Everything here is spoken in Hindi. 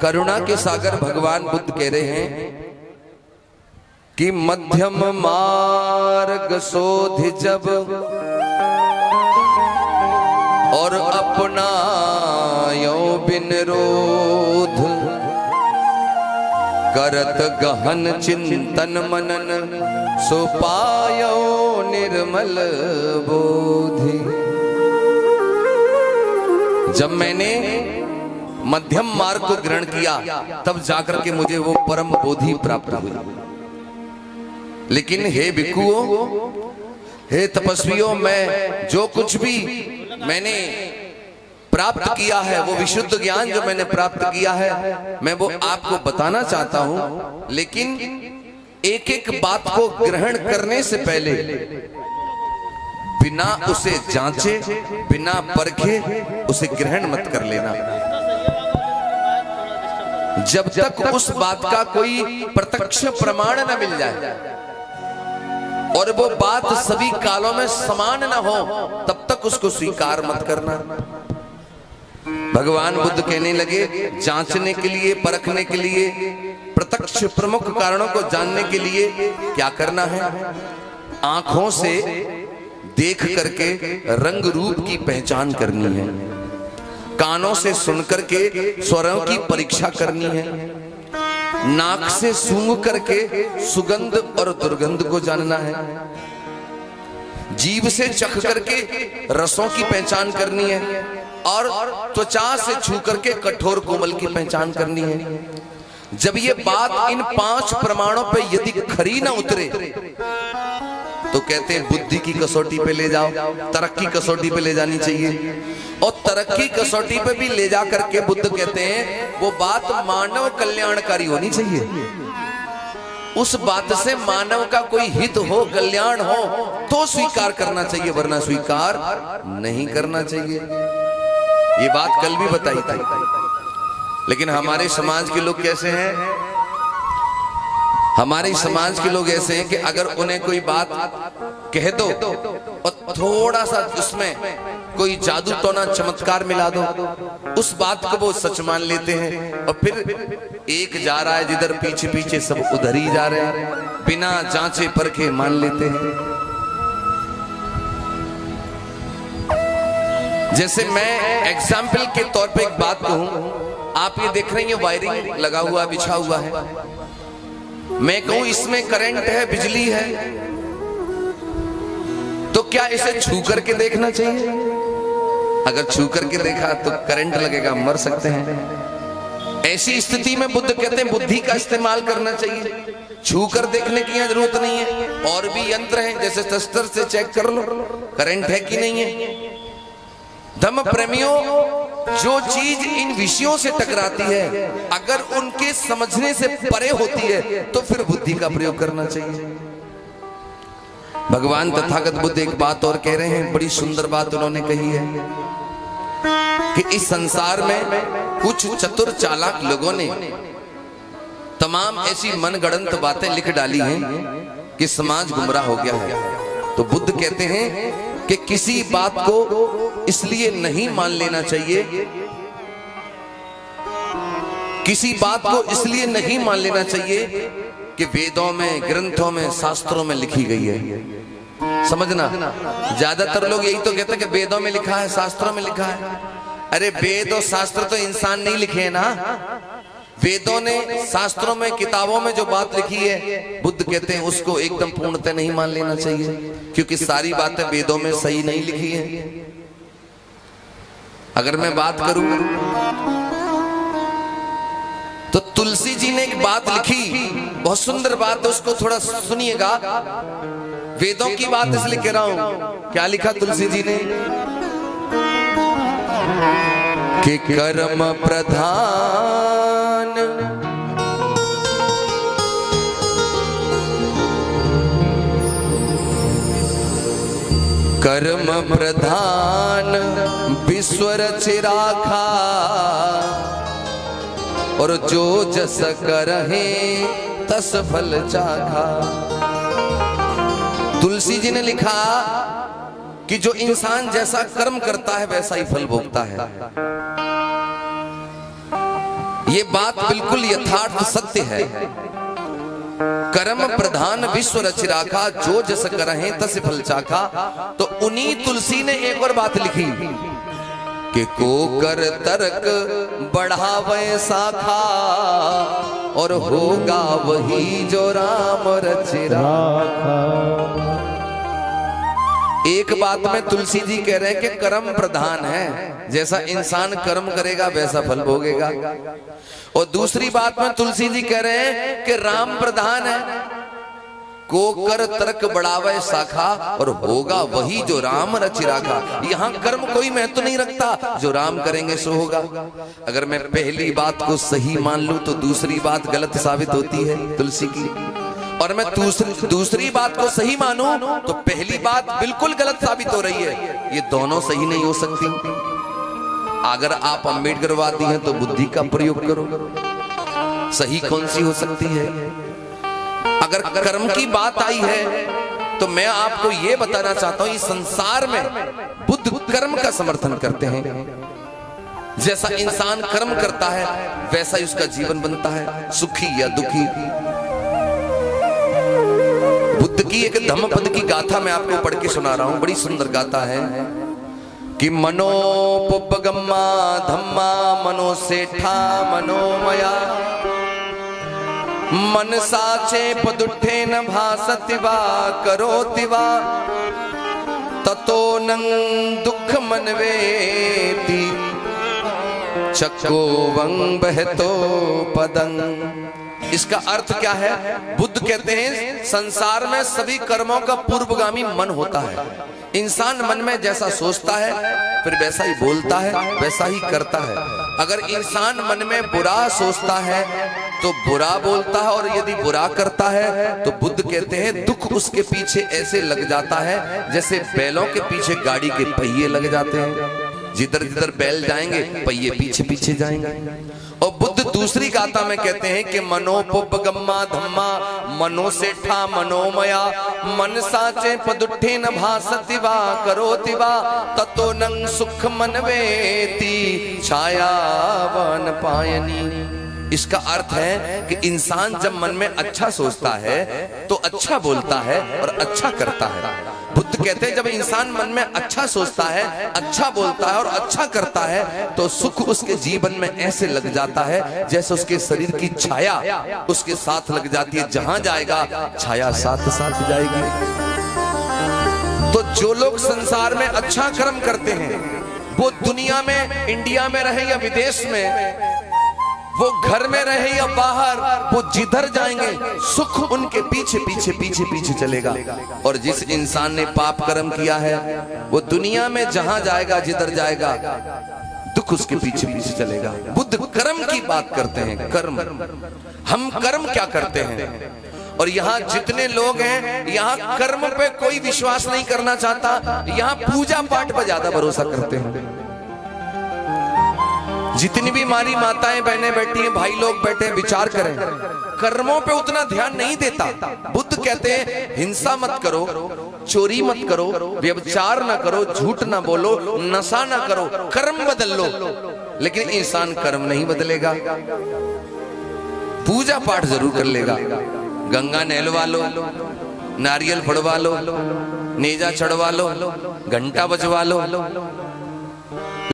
करुणा के सागर भगवान बुद्ध कह रहे हैं कि मध्यम मार्ग शोधि जब और अपनायो बिन रोध, करत गहन चिंतन मनन सो पायो निर्मल बोधि। जब मैंने मध्यम मार्ग को ग्रहण किया तब जाकर के मुझे वो परम बोधि प्राप्त हुई। लेकिन हे भिक्षुओं, हे तपस्वियों, मैं जो कुछ भी मैंने प्राप्त किया है, वो विशुद्ध ज्ञान जो मैंने प्राप्त किया है, मैं वो आपको बताना चाहता हूं। लेकिन एक एक बात को ग्रहण करने से पहले बिना उसे जांचे, बिना परखे उसे ग्रहण मत कर लेना। जब तक उस बात का कोई प्रत्यक्ष प्रमाण न मिल जाए और वो बात सभी कालों में समान न हो, तब तक उसको स्वीकार मत करना। भगवान बुद्ध कहने लगे, जांचने के लिए, परखने के लिए, प्रत्यक्ष प्रमुख कारणों को जानने के लिए क्या करना है? आंखों से देख करके रंग रूप की पहचान करनी है, कानों से सुन करके स्वरों की परीक्षा करनी है, नाक से सूंघ करके सुगंध और दुर्गंध को जानना है, जीभ से चख करके रसों की पहचान करनी है और त्वचा से छू करके कठोर कोमल की पहचान करनी है। जब ये बात इन 5 प्रमाणों पे यदि खरी ना उतरे तो कहते हैं बुद्धि की कसौटी पे ले जाओ, तरक्की कसौटी पे ले जानी चाहिए। और तरक्की कसौटी पे भी ले जा करके बुद्ध कहते हैं वो बात मानव कल्याणकारी होनी चाहिए। उस बात से मानव का कोई हित हो, कल्याण हो तो स्वीकार करना चाहिए, वरना स्वीकार नहीं करना चाहिए। ये बात कल भी बताई थी। लेकिन हमारे समाज के लोग कैसे हैं? हमारे समाज के लोग ऐसे हैं कि अगर उन्हें कोई बात कह दो और थोड़ा सा उसमें कोई जादू टोना चमत्कार मिला दो, उस बात को वो सच मान लेते हैं और फिर एक जा रहा है जिधर, पीछे पीछे सब उधर ही जा रहे हैं, बिना जांचे परखे मान लेते हैं। जैसे मैं एग्जाम्पल के तौर पे एक बात कहूं, आप ये देख रहे हैं वायरिंग लगा हुआ, बिछा हुआ है, मैं कहूं इसमें करंट है, बिजली है, तो क्या इसे छू करके देखना चाहिए? अगर छू करके देखा तो करंट लगेगा, मर सकते हैं। ऐसी स्थिति में बुद्ध कहते हैं बुद्धि का इस्तेमाल करना चाहिए, छू कर देखने की जरूरत नहीं है। और भी यंत्र हैं, जैसे शस्त्र से चेक कर लो करंट है कि नहीं है। धम्म प्रेमियों, जो चीज इन विषयों से टकराती है, अगर उनके समझने से परे होती है तो फिर बुद्धि का प्रयोग करना चाहिए। भगवान तथागत बुद्ध एक बात और कह रहे हैं, बड़ी सुंदर बात उन्होंने कही है कि इस संसार में कुछ चतुर चालाक लोगों ने तमाम ऐसी मनगढ़ंत बातें लिख डाली हैं कि समाज गुमराह हो गया है। तो बुद्ध कहते हैं कि किसी बात को इसलिए नहीं मान लेना चाहिए, किसी बात को इसलिए नहीं मान लेना चाहिए कि वेदों में, ग्रंथों में, शास्त्रों में लिखी गई है। समझना, ज्यादातर लोग यही तो कहते हैं कि वेदों में लिखा है, शास्त्रों में लिखा है। अरे वेद और शास्त्र तो इंसान नहीं लिखे हैं ना। वेदों ने, शास्त्रों में, किताबों में जो बात लिखी है, बुद्ध कहते हैं उसको एकदम पूर्णतः नहीं मान लेना चाहिए, क्योंकि सारी बातें वेदों में सही नहीं लिखी हैं। अगर मैं बात करूं तो तुलसी जी ने एक बात लिखी, बहुत सुंदर बात है, उसको थोड़ा सुनिएगा। वेदों की बात इसलिए कह रहा हूं, क्या लिखा तुलसी जी ने कि कर्म प्रधान कर्म प्रधान विश्व रचि राखा, और जो जस करहे तस फल चाखा। तुलसी जी ने लिखा कि जो इंसान जैसा कर्म करता है वैसा ही फल भोगता है। ये बात बिल्कुल यथार्थ सत्य है। कर्म प्रधान विश्व रच राखा, जो जस करहि तस फल चाखा। तो उन्हीं तुलसी ने एक और बात लिखी कि को कर तर्क बढ़ावे शाखा, और होगा वही जो राम रच राखा। एक बात में तुलसी जी कह रहे हैं कि कर्म प्रधान है, जैसा इंसान कर्म करेगा वैसा फल भोगेगा। और दूसरी बात में तुलसी जी कह रहे हैं कि राम प्रधान है, को कर तर्क बढ़ावे शाखा, और होगा वही जो राम रच राखा। यहाँ कर्म कोई महत्व नहीं रखता, जो राम करेंगे सो होगा। अगर मैं पहली बात को सही मान लूं तो दूसरी बात गलत साबित होती है तुलसी की, और मैं दूसरी बात को सही मानूं तो पहली बात बिल्कुल गलत साबित हो रही है। ये दोनों सही नहीं हो सकती। अगर आप अम्बेडकरवादी हैं तो बुद्धि का प्रयोग करो, सही कौन सी हो सकती है। अगर कर्म की बात आई है तो मैं आपको यह बताना चाहता हूं, इस संसार में बुद्ध कर्म का समर्थन करते हैं। जैसा इंसान कर्म करता है वैसा ही उसका जीवन बनता है, सुखी या दुखी। बुद्ध की एक धम्मपद की गाथा मैं आपको पढ़ के सुना रहा हूं, बड़ी सुंदर गाथा है कि मनोपुपगम्मा धम्मा मनो सेठा मनोमया, मन साचे पदुठे न भासति वा करोति वा, ततो नंग दुख मनवेति चक्को वंग बहतो पदंग। इसका अर्थ क्या है? बुद्ध कहते हैं संसार में सभी कर्मों का पूर्वगामी मन होता है। इंसान मन में जैसा सोचता है फिर वैसा ही बोलता है, वैसा ही करता है। अगर इंसान मन में बुरा सोचता है तो बुरा बोलता है, और यदि बुरा करता है तो बुद्ध कहते हैं दुख उसके पीछे ऐसे लग जाता है जैसे बैलों के पीछे गाड़ी के पहिए लग जाते हैं। जिधर जिधर बैल जाएंगे पहिए पीछे पीछे जाएंगे। और बुद्ध दूसरी गाथा में कहते हैं कि मनोपुपगम्मा धम्मा मनो सेठा मनोमया, मन साचे पदुठे न भासति वा करोति वा, ततो नंग सुख मनवेति छाया वन पायनी। इसका अर्थ है कि इंसान जब मन में अच्छा सोचता है तो अच्छा बोलता है और अच्छा करता है। बुद्ध कहते हैं जब इंसान मन में अच्छा सोचता है, अच्छा बोलता है और अच्छा करता है तो सुख उसके जीवन में ऐसे लग जाता है जैसे उसके शरीर की छाया उसके साथ लग जाती है। जहां जाएगा छाया साथ साथ जाएगी। तो जो लोग संसार में अच्छा कर्म करते हैं वो दुनिया में, इंडिया में रहे या विदेश में, वो घर में रहे या बाहर, वो जिधर जाएंगे सुख उनके पीछे पीछे पीछे पीछे चलेगा। और जिस इंसान ने पाप कर्म किया है वो दुनिया में जहां जाएगा, जिधर जाएगा, दुख उसके पीछे पीछे चलेगा। बुद्ध कर्म की बात करते हैं। कर्म, हम कर्म क्या करते हैं। और यहाँ जितने लोग हैं यहाँ कर्म पे कोई विश्वास नहीं करना चाहता, यहाँ पूजा पाठ पर ज्यादा भरोसा करते हैं। जितनी भी हमारी माताएं बहनें बैठी हैं, भाई लोग बैठे हैं, विचार करें, कर्मों पे उतना ध्यान नहीं देता। बुद्ध कहते हैं हिंसा मत करो, चोरी मत करो, व्यभिचार ना करो, झूठ ना बोलो, नशा ना करो, कर्म बदल लो। लेकिन इंसान कर्म नहीं बदलेगा, पूजा पाठ जरूर कर लेगा। गंगा नहलवा लो, नारियल फड़वा लो, नेजा चढ़वा लो, घंटा बजवा लो,